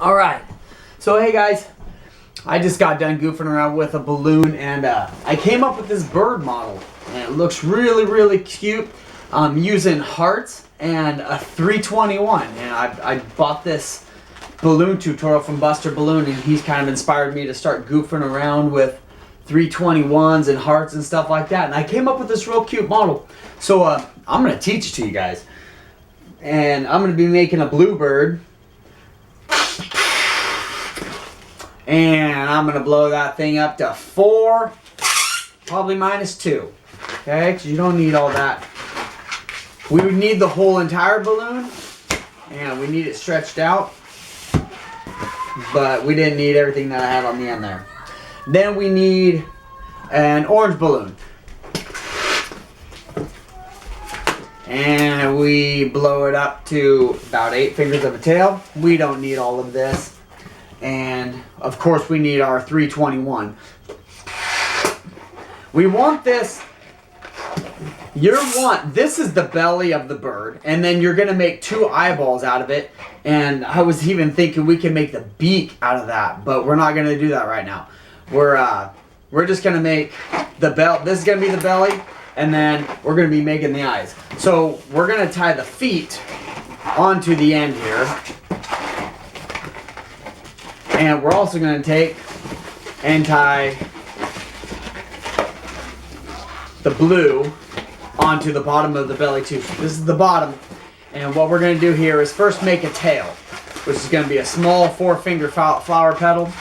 All right, so hey guys, I just got done goofing around with a balloon, and I came up with this bird model, and it looks really cute. I'm using hearts and a 321, and I bought this balloon tutorial from Buster Balloon, and he's kind of inspired me to start goofing around with 321s and hearts and stuff like that, and I came up with this real cute model. So I'm going to teach it to you guys, and I'm going to be making a bluebird. And I'm going to blow that thing up to 4, probably -2. Okay, because you don't need all that. We would need the whole entire balloon, and we need it stretched out. But we didn't need everything that I had on the end there. Then we need an orange balloon. And we blow it up to about 8 fingers of a tail. We don't need all of this. And of course we need our 321. We want this, this is the belly of the bird, and then you're gonna make 2 eyeballs out of it. And I was even thinking we can make the beak out of that, but we're not gonna do that right now. We're just gonna make the this is gonna be the belly, and then we're gonna be making the eyes. So we're gonna tie the feet onto the end here. And we're also going to take and tie the blue onto the bottom of the belly too. This is the bottom. And what we're going to do here is first make a tail, which is going to be a small 4-finger flower petal.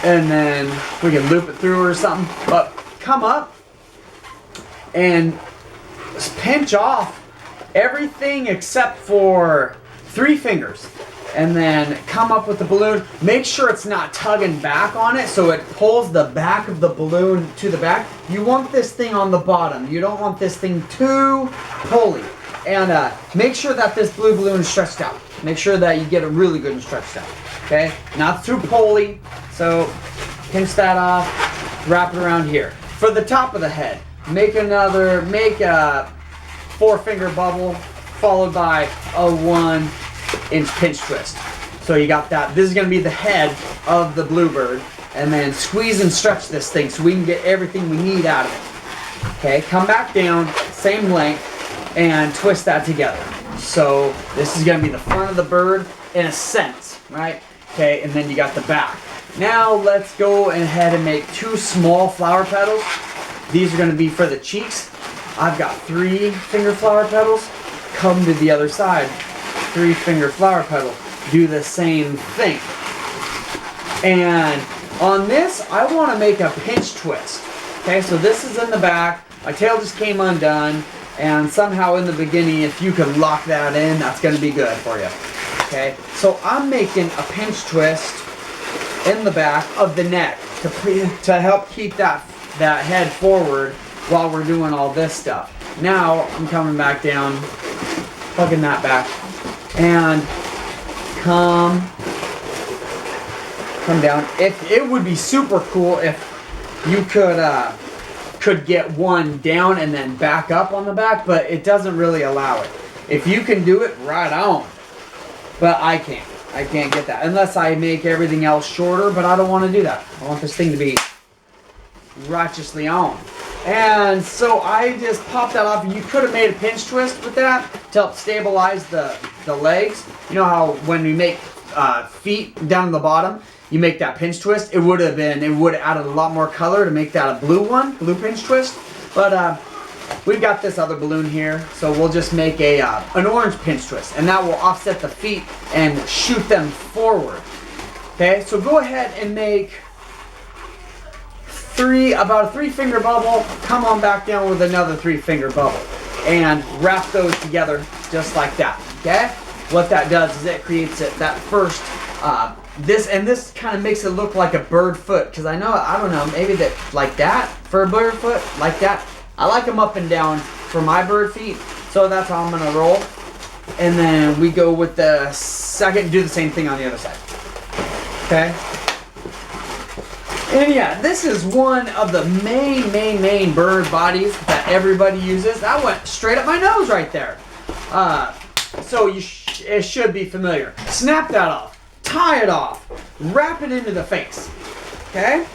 And then we can loop it through or something. But come up and pinch off everything except for 3 fingers. And then come up with the balloon. Make sure it's not tugging back on it, so it pulls the back of the balloon to the back. You want this thing on the bottom. You don't want this thing too pulley. And make sure that this blue balloon is stretched out. Make sure that you get it really good and stretched out. Okay? Not too pulley. So pinch that off. Wrap it around here. For the top of the head, make a 4-finger bubble followed by a 1-inch pinch twist. So you got that. This is going to be the head of the bluebird. And then squeeze and stretch this thing so we can get everything we need out of it. Okay, come back down, same length, and twist that together. So this is going to be the front of the bird in a sense, right? Okay, and then you got the back. Now let's go ahead and make 2 small flower petals. These are going to be for the cheeks. I've got 3-finger flower petals. Come to the other side. 3-finger flower petal. Do the same thing. And on this, I want to make a pinch twist. Okay, so this is in the back. My tail just came undone. And somehow in the beginning, if you can lock that in, that's going to be good for you. Okay, so I'm making a pinch twist in the back of the neck to help keep that head forward while we're doing all this stuff. Now, I'm coming back down, plugging that back. And come down. It would be super cool if you could get one down and then back up on the back, but it doesn't really allow it. If you can do it, right on. But I can't. I can't get that unless I make everything else shorter. But I don't want to do that. I want this thing to be righteously on. And so I just popped that off. You could have made a pinch twist with that to help stabilize the legs. You know how when we make feet down the bottom, you make that pinch twist? It would have added a lot more color to make that a blue pinch twist. But we've got this other balloon here, so we'll just make an orange pinch twist. And that will offset the feet and shoot them forward. Okay, so go ahead and make about a 3-finger bubble. Come on back down with another 3-finger bubble and wrap those together just like that. Okay, what that does is it creates that first this kind of makes it look like a bird foot, because I don't know, maybe that like that for a bird foot, like that. I like them up and down for my bird feet, so that's how I'm gonna roll. And then we go with the second, do the same thing on the other side. Okay. And yeah, this is one of the main bird bodies that everybody uses. That went straight up my nose right there. So it should be familiar. Snap that off. tie it off. Wrap it into the face. Okay?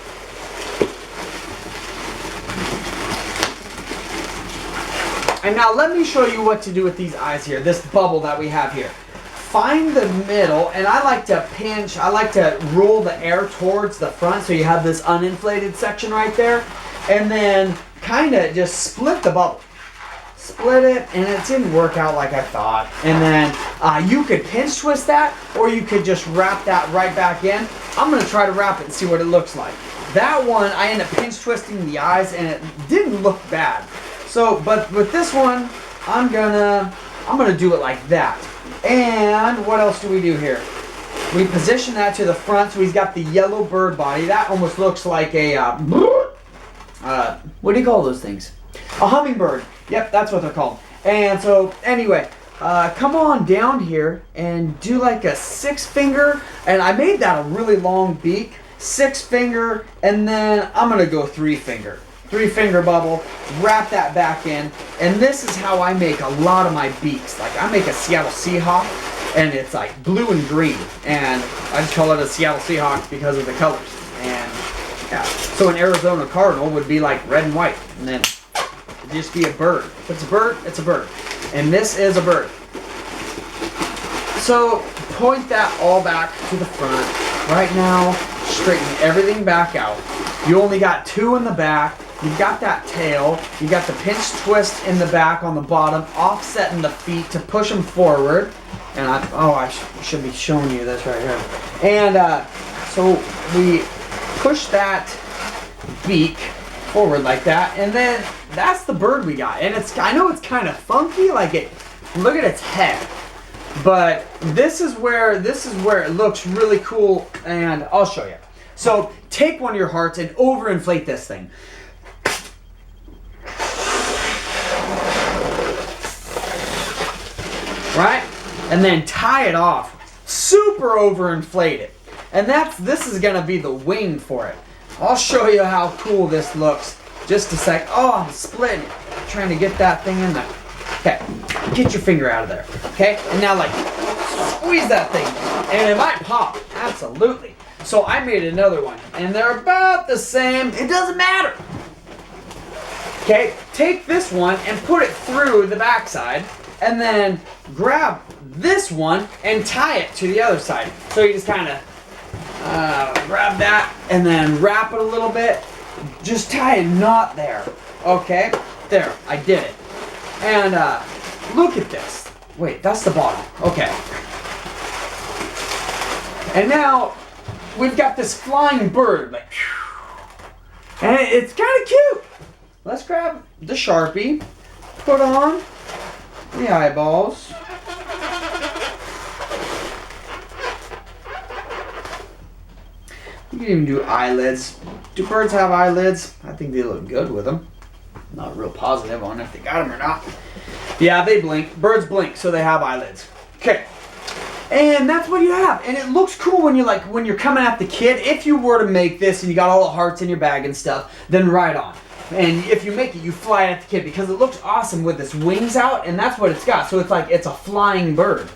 And now let me show you what to do with these eyes here, this bubble that we have here. Find the middle, and I like to pinch, I like to roll the air towards the front so you have this uninflated section right there. And then kind of just split the bubble. Split it, and it didn't work out like I thought. And then you could pinch twist that, or you could just wrap that right back in. I'm going to try to wrap it and see what it looks like. That one, I ended up pinch twisting the eyes, and it didn't look bad. So, but with this one, I'm gonna do it like that. And what else do we do here? We position that to the front, so he's got the yellow bird body. That almost looks like a what do you call those things? A hummingbird. Yep, that's what they're called. And so, anyway, come on down here and do like a 6-finger. And I made that a really long beak. 6-finger, and then I'm gonna go 3-finger. 3-finger bubble, wrap that back in, and this is how I make a lot of my beaks. Like I make a Seattle Seahawk, and it's like blue and green, and I just call it a Seattle Seahawk because of the colors. And yeah, so an Arizona Cardinal would be like red and white, and then it'd just be a bird. If it's a bird, it's a bird, and this is a bird. So point that all back to the front. Right now, straighten everything back out. You only got 2 in the back. You've got that tail, you got the pinch twist in the back on the bottom, offsetting the feet to push them forward. And I should be showing you this right here. And so we push that beak forward like that, and then that's the bird we got. And I know it's kind of funky, like look at its head. But this is where it looks really cool, and I'll show you. So take one of your hearts and overinflate this thing. Right? And then tie it off. Super overinflate it. And this is gonna be the wing for it. I'll show you how cool this looks. Just a sec. Oh, I'm splitting it. Trying to get that thing in there. Okay. Get your finger out of there. Okay? And now like squeeze that thing. And it might pop. Absolutely. So I made another one. And they're about the same. It doesn't matter. Okay? Take this one and put it through the backside. And then grab this one and tie it to the other side. So you just kind of grab that and then wrap it a little bit. Just tie a knot there. Okay? There. I did it. And look at this. Wait, that's the bottom. Okay. And now we've got this flying bird. Like, and it's kind of cute. Let's grab the Sharpie. Put on the eyeballs. You can even do eyelids. Do birds have eyelids? I think they look good with them. Not real positive on if they got them or not. Yeah, they blink. Birds blink, so they have eyelids. Okay. And that's what you have. And it looks cool when you're coming at the kid. If you were to make this and you got all the hearts in your bag and stuff, then right on. And if you make it, you fly at the kid because it looks awesome with its wings out, and that's what it's got. So it's like it's a flying bird.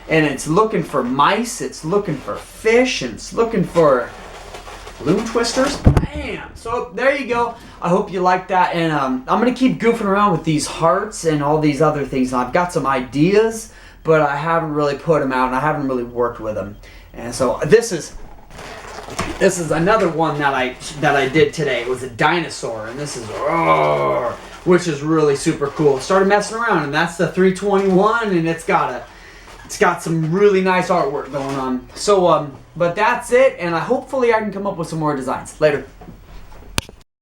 And it's looking for mice, it's looking for fish, and it's looking for balloon twisters. Bam! So there you go. I hope you like that. And I'm going to keep goofing around with these hearts and all these other things. I've got some ideas, but I haven't really put them out, and I haven't really worked with them. And so this is another one that I did today. It was a dinosaur, and this is which is really super cool. Started messing around, and that's the 321, and it's got some really nice artwork going on. So but that's it, and hopefully I can come up with some more designs later.